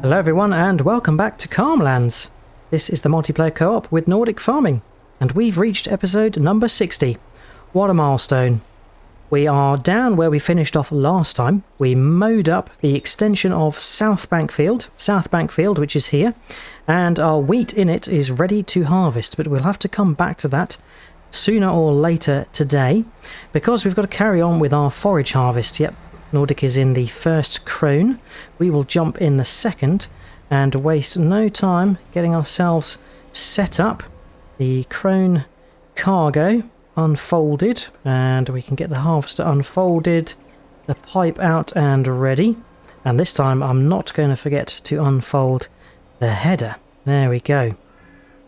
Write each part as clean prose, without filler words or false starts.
Hello everyone and welcome back to Calmlands. This is the multiplayer co-op with Nordic Farming and we've reached episode number 60. What a milestone. We are down where we finished off last time. We mowed up the extension of South Bank Field, which is here, and our wheat in it is ready to harvest, but we'll have to come back to that sooner or later today because we've got to carry on with our forage harvest. Yep. Nordic is in the first crone. We will jump in the second and waste no time getting ourselves set up. The crone cargo unfolded and we can get the harvester unfolded, the pipe out and ready. And this time I'm not going to forget to unfold the header. There we go.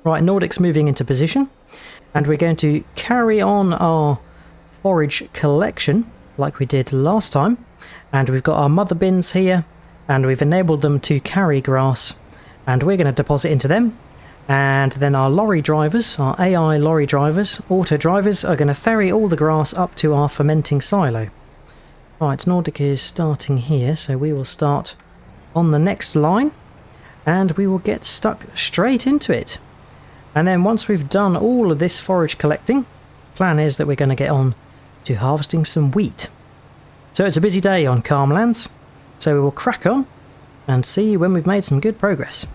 Right, Nordic's moving into position and we're going to carry on our forage collection like we did last time. And we've got our mother bins here and we've enabled them to carry grass and we're going to deposit into them. And then our lorry drivers, our AI lorry drivers, auto drivers, are going to ferry all the grass up to our fermenting silo. Right, Nordic is starting here, so we will start on the next line and we will get stuck straight into it. And then once we've done all of this forage collecting, the plan is that we're going to get on to harvesting some wheat. So it's a busy day on Calmlands, so we will crack on and see when we've made some good progress.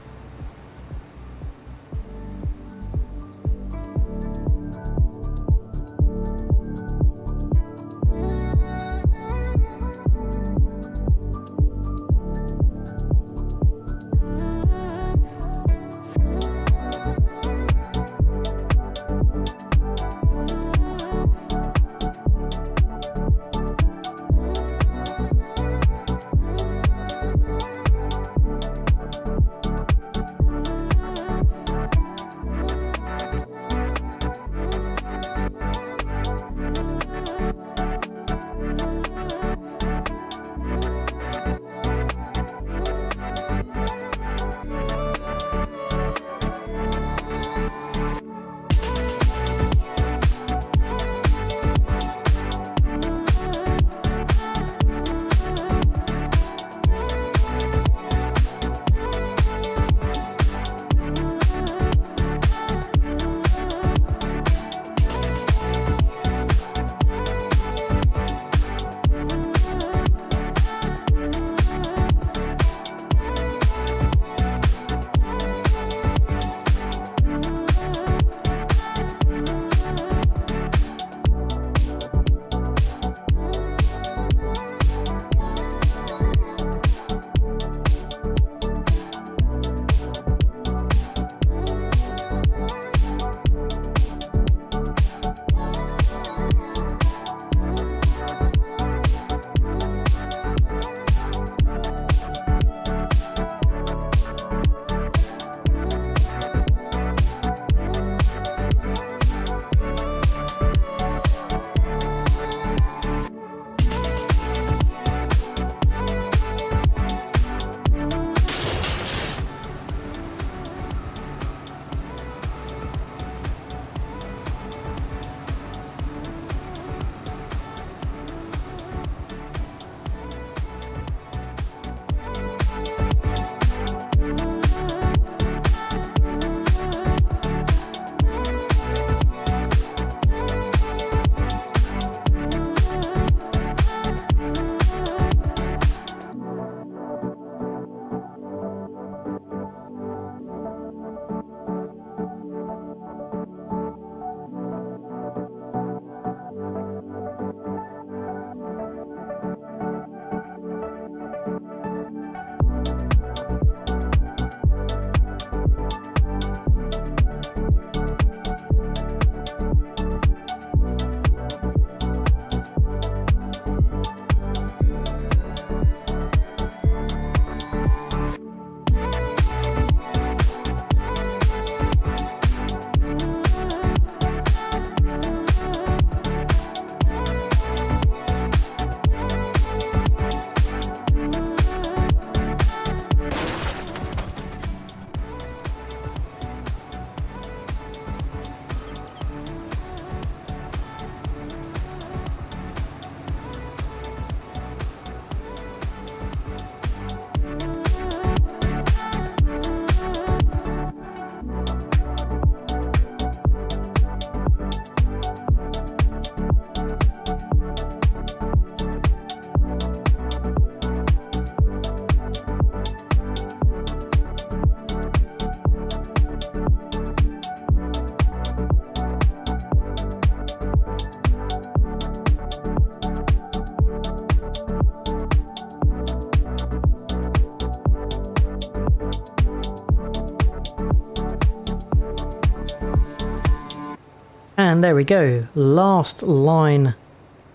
And there we go. Last line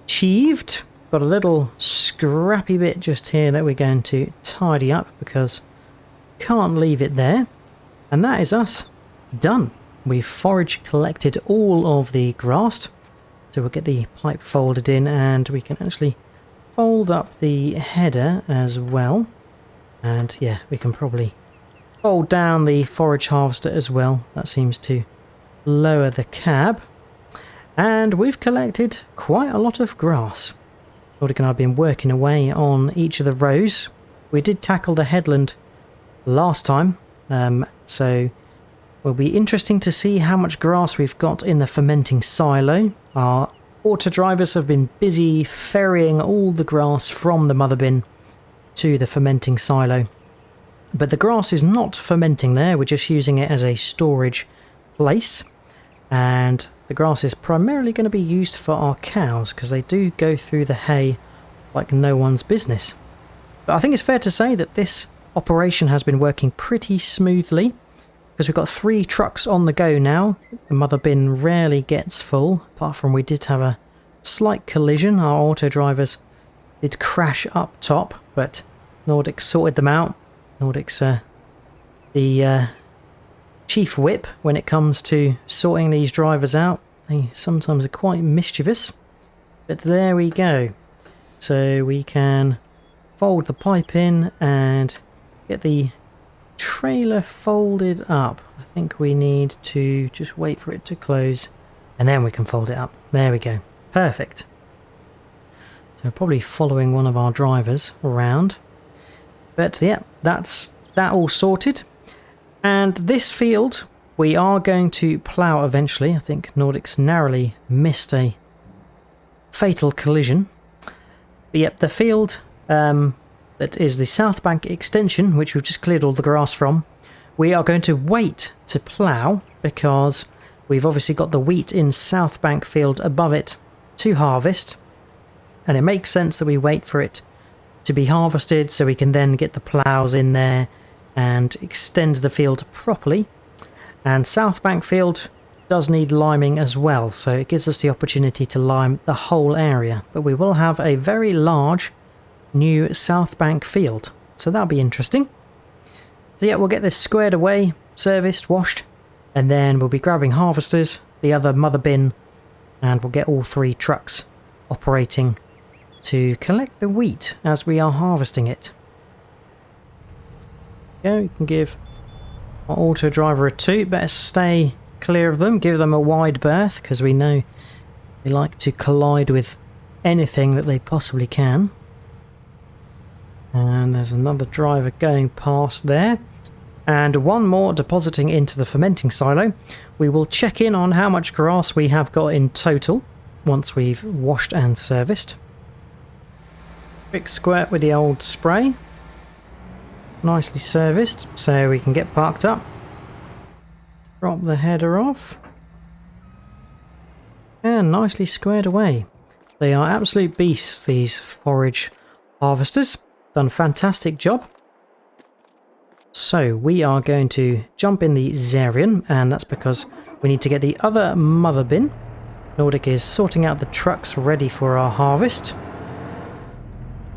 achieved. Got a little scrappy bit just here that we're going to tidy up because can't leave it there. And that is us done. We've forage collected all of the grass. So we'll get the pipe folded in and we can actually fold up the header as well. And yeah, we can probably fold down the forage harvester as well. That seems to lower the cab. And we've collected quite a lot of grass. Nordic and I have been working away on each of the rows. We did tackle the headland last time, so will be interesting to see how much grass we've got in the fermenting silo. Our auto drivers have been busy ferrying all the grass from the mother bin to the fermenting silo. But the grass is not fermenting there, we're just using it as a storage place. And the grass is primarily going to be used for our cows because they do go through the hay like no one's business. But I think it's fair to say that this operation has been working pretty smoothly because we've got 3 trucks on the go now. The mother bin rarely gets full, apart from we did have a slight collision. Our auto drivers did crash up top, but Nordic sorted them out. Nordic's the chief whip when it comes to sorting these drivers out. They sometimes are quite mischievous, but there we go. So we can fold the pipe in and get the trailer folded up. I think we need to just wait for it to close and then we can fold it up. There we go. Perfect. So probably following one of our drivers around. But yeah, that's that all sorted. And this field we are going to plough eventually. I think Nordic's narrowly missed a fatal collision. But yep, the field that is the South Bank extension, which we've just cleared all the grass from, we are going to wait to plough because we've obviously got the wheat in South Bank field above it to harvest. And it makes sense that we wait for it to be harvested so we can then get the ploughs in there and extend the field properly. And South Bank field does need liming as well, so it gives us the opportunity to lime the whole area. But we will have a very large new South Bank field, so that'll be interesting. So yeah, we'll get this squared away, serviced, washed, and then we'll be grabbing harvesters, the other mother bin, and we'll get all 3 trucks operating to collect the wheat as we are harvesting it. Yeah, we can give our auto driver a toot. Better stay clear of them, give them a wide berth because we know they like to collide with anything that they possibly can. And there's another driver going past there. And one more depositing into the fermenting silo. We will check in on how much grass we have got in total once we've washed and serviced. Quick squirt with the old spray. Nicely serviced so we can get parked up. Drop the header off. And nicely squared away. They are absolute beasts, these forage harvesters. Done a fantastic job. So we are going to jump in the Zarian, and that's because we need to get the other mother bin. Nordic is sorting out the trucks ready for our harvest.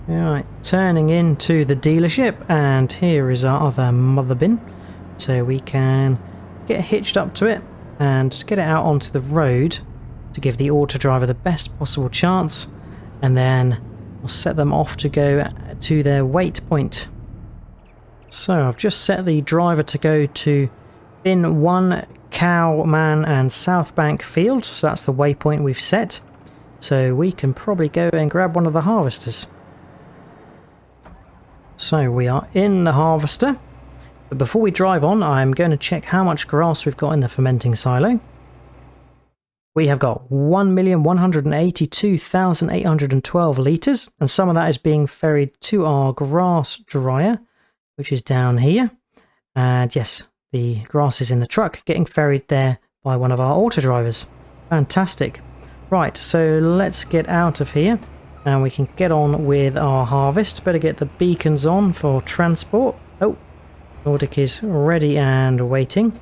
Alright, turning into the dealership, and here is our other mother bin. So we can get hitched up to it and just get it out onto the road to give the auto driver the best possible chance, and then we'll set them off to go to their wait point. So I've just set the driver to go to bin 1, Cowman and South Bank field, so that's the waypoint we've set. So we can probably go and grab one of the harvesters. So we are in the harvester, but before we drive on, I'm going to check how much grass we've got in the fermenting silo. We have got 1,182,812 litres, and some of that is being ferried to our grass dryer, which is down here. And yes, the grass is in the truck, getting ferried there by one of our auto drivers. Fantastic. Right, so let's get out of here. And we can get on with our harvest. Better get the beacons on for transport. Oh, Nordic is ready and waiting.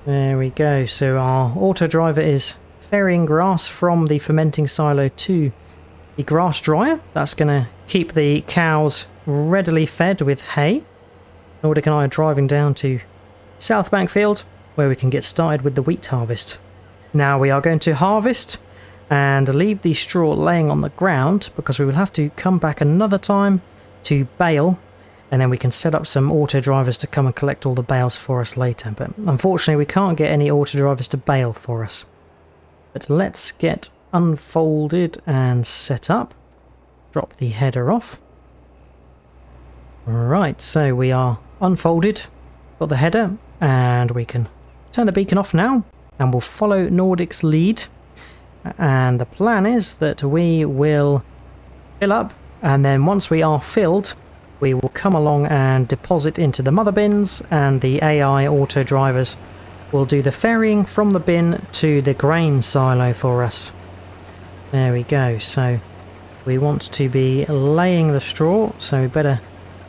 There we go. So our auto driver is ferrying grass from the fermenting silo to the grass dryer. That's going to keep the cows readily fed with hay. Nordic and I are driving down to South Bank Field where we can get started with the wheat harvest. Now we are going to harvest and leave the straw laying on the ground because we will have to come back another time to bale, and then we can set up some auto drivers to come and collect all the bales for us later. But unfortunately we can't get any auto drivers to bale for us. But let's get unfolded and set up. Drop the header off. Right, so we are unfolded, got the header, and we can turn the beacon off now, and we'll follow Nordic's lead. And the plan is that we will fill up, and then once we are filled, we will come along and deposit into the mother bins, and the AI auto drivers will do the ferrying from the bin to the grain silo for us. There we go. So we want to be laying the straw, so we better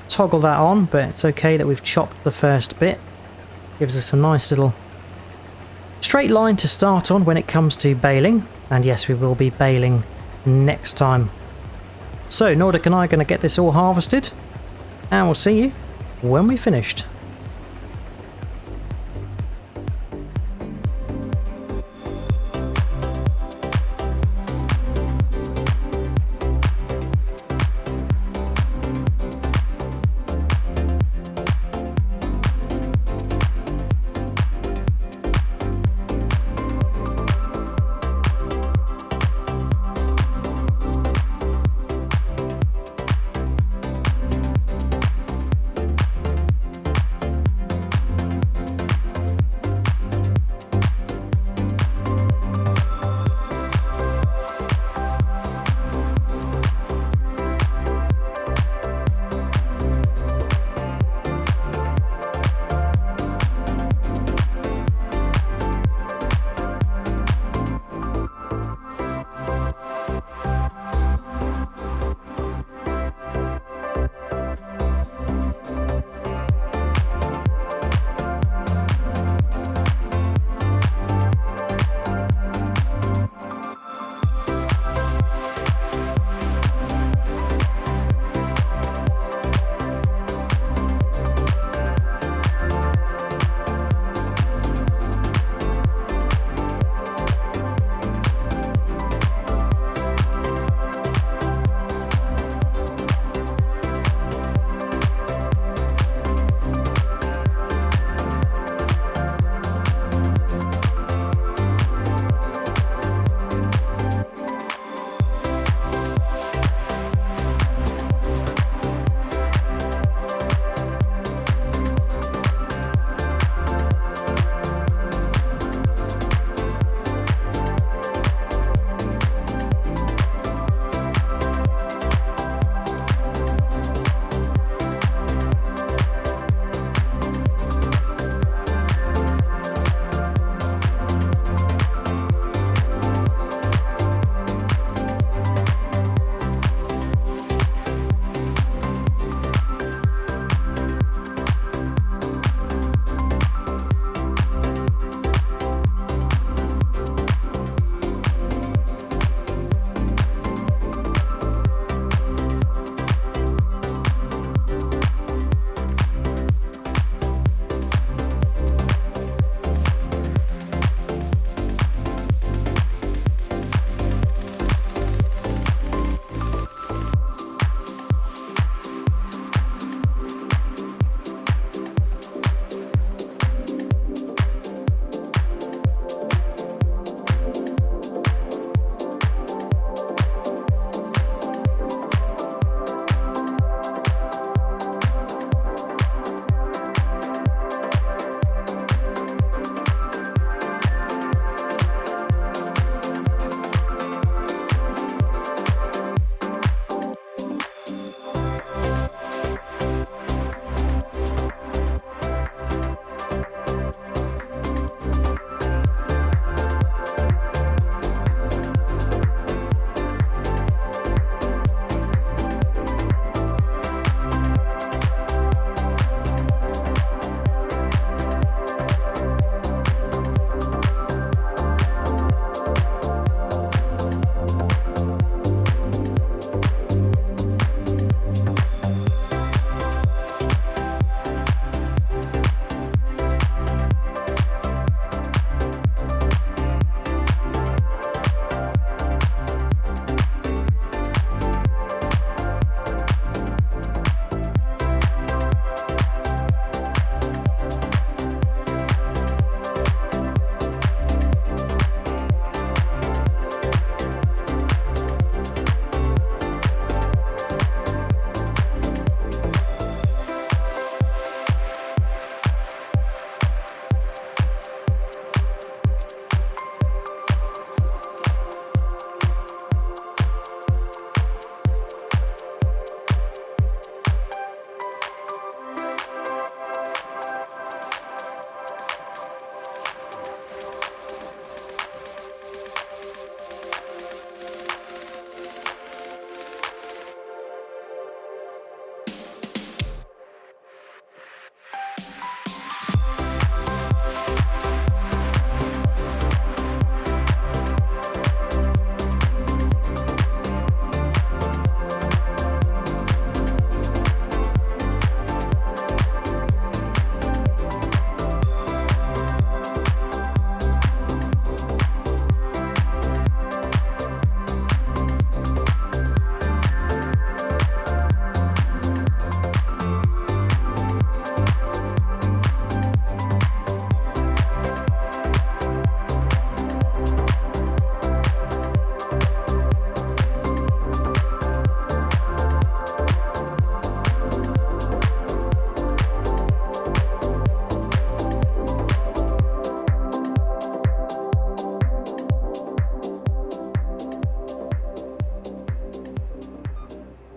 toggle that on, but it's okay that we've chopped the first bit. Gives us a nice little straight line to start on when it comes to baling. And yes, we will be baling next time. So Nordic and I are going to get this all harvested, and we'll see you when we've finished.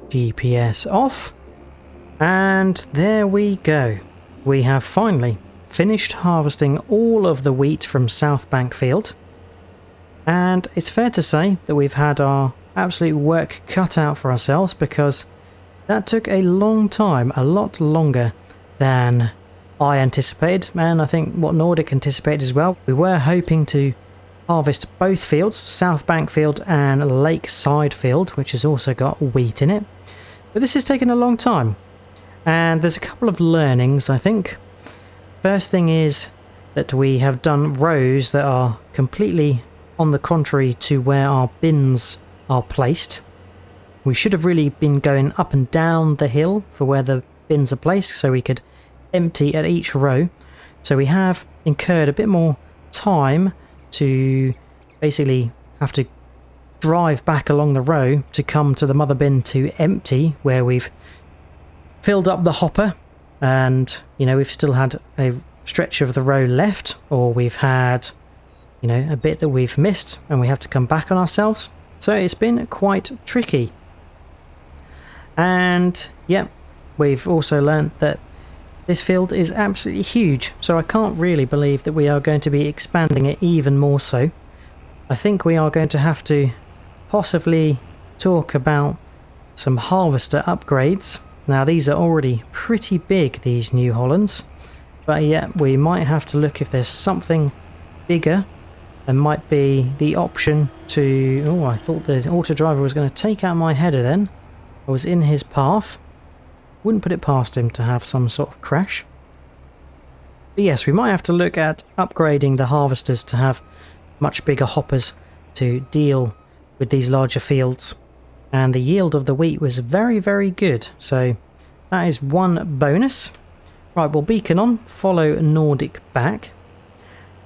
GPS off. And there we go. We have finally finished harvesting all of the wheat from South Bank Field. And it's fair to say that we've had our absolute work cut out for ourselves, because that took a long time, a lot longer than I anticipated, and I think what Nordic anticipated as well. We were hoping to harvest both fields, South Bank Field and Lakeside Field, which has also got wheat in it. But this has taken a long time, and there's a couple of learnings, I think. First thing is that we have done rows that are completely on the contrary to where our bins are placed. We should have really been going up and down the hill for where the bins are placed, so we could empty at each row. So we have incurred a bit more time to basically have to drive back along the row to come to the mother bin to empty, where we've filled up the hopper, and you know, we've still had a stretch of the row left, or we've had, you know, a bit that we've missed and we have to come back on ourselves. So it's been quite tricky. And yeah, we've also learned that this field is absolutely huge, so I can't really believe that we are going to be expanding it even more so. I think we are going to have to possibly talk about some harvester upgrades. Now these are already pretty big, these New Hollands, but yeah, we might have to look if there's something bigger. There might be the option to... Oh, I thought the auto driver was going to take out my header then. I was in his path. Wouldn't put it past him to have some sort of crash. But yes, we might have to look at upgrading the harvesters to have much bigger hoppers to deal with these larger fields. And the yield of the wheat was very, very good. So that is one bonus. Right, we'll beacon on, follow Nordic back.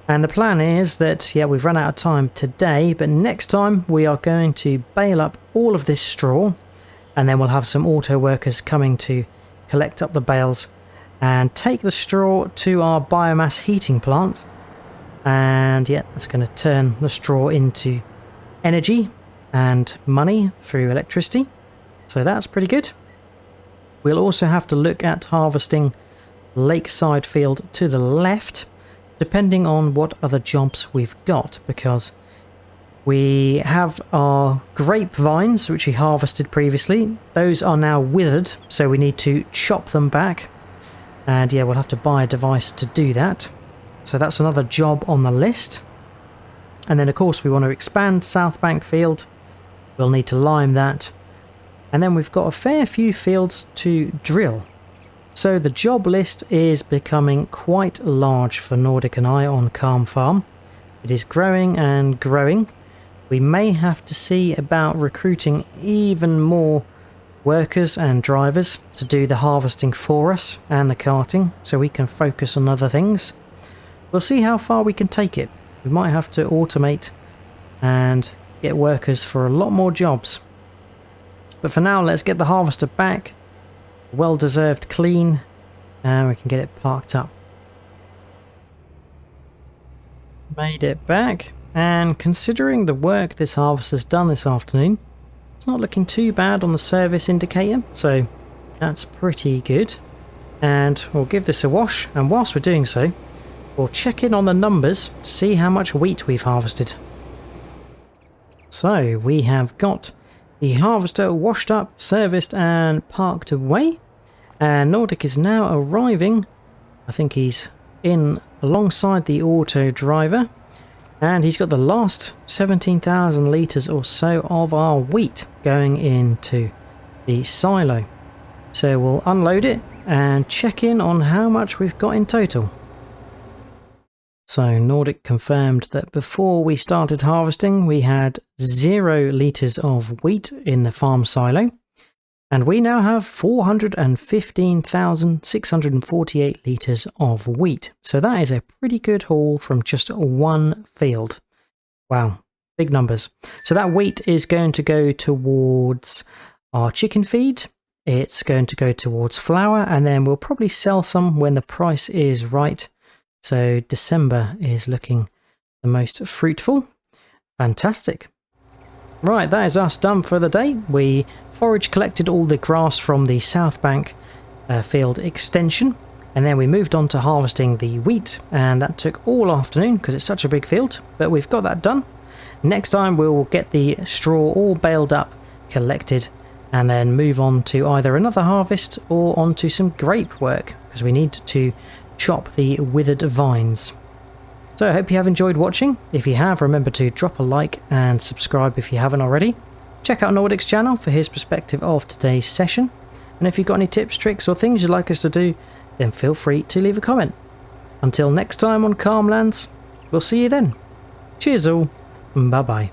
And the plan is that, yeah, we've run out of time today, but next time we are going to bale up all of this straw, and then we'll have some auto workers coming to collect up the bales and take the straw to our biomass heating plant. And yeah, that's going to turn the straw into energy and money through electricity. So that's pretty good. We'll also have to look at harvesting Lakeside Field to the left, depending on what other jobs we've got, because we have our grapevines, which we harvested previously. Those are now withered, so we need to chop them back. And yeah, we'll have to buy a device to do that. So that's another job on the list. And then of course we want to expand South Bank Field. We'll need to lime that. And then we've got a fair few fields to drill. So the job list is becoming quite large for Nordic and I on Calm Farm. It is growing and growing. We may have to see about recruiting even more workers and drivers to do the harvesting for us and the carting, so we can focus on other things. We'll see how far we can take it. We might have to automate and get workers for a lot more jobs. But for now, let's get the harvester back. Well-deserved clean, and we can get it parked up. Made it back, and considering the work this harvester's done this afternoon, it's not looking too bad on the service indicator, so that's pretty good. And we'll give this a wash, and whilst we're doing so, we'll check in on the numbers to see how much wheat we've harvested. So we have got the harvester washed up, serviced and parked away, and Nordic is now arriving. I think he's in alongside the auto driver, and he's got the last 17,000 litres or so of our wheat going into the silo. So we'll unload it and check in on how much we've got in total. So Nordic confirmed that before we started harvesting we had 0 litres of wheat in the farm silo, and we now have 415,648 litres of wheat. So that is a pretty good haul from just one field. Wow, big numbers. So that wheat is going to go towards our chicken feed, it's going to go towards flour, and then we'll probably sell some when the price is right. So December is looking the most fruitful. Fantastic. Right, that is us done for the day. We forage collected all the grass from the South Bank field extension, and then we moved on to harvesting the wheat, and that took all afternoon because it's such a big field, but we've got that done. Next time we'll get the straw all baled up, collected, and then move on to either another harvest or onto some grape work, because we need to chop the withered vines. So I hope you have enjoyed watching. If you have, remember to drop a like and subscribe if you haven't already. Check out Nordic's channel for his perspective of today's session. And if you've got any tips, tricks or things you'd like us to do, then feel free to leave a comment. Until next time on Calmlands, we'll see you then. Cheers all, bye bye.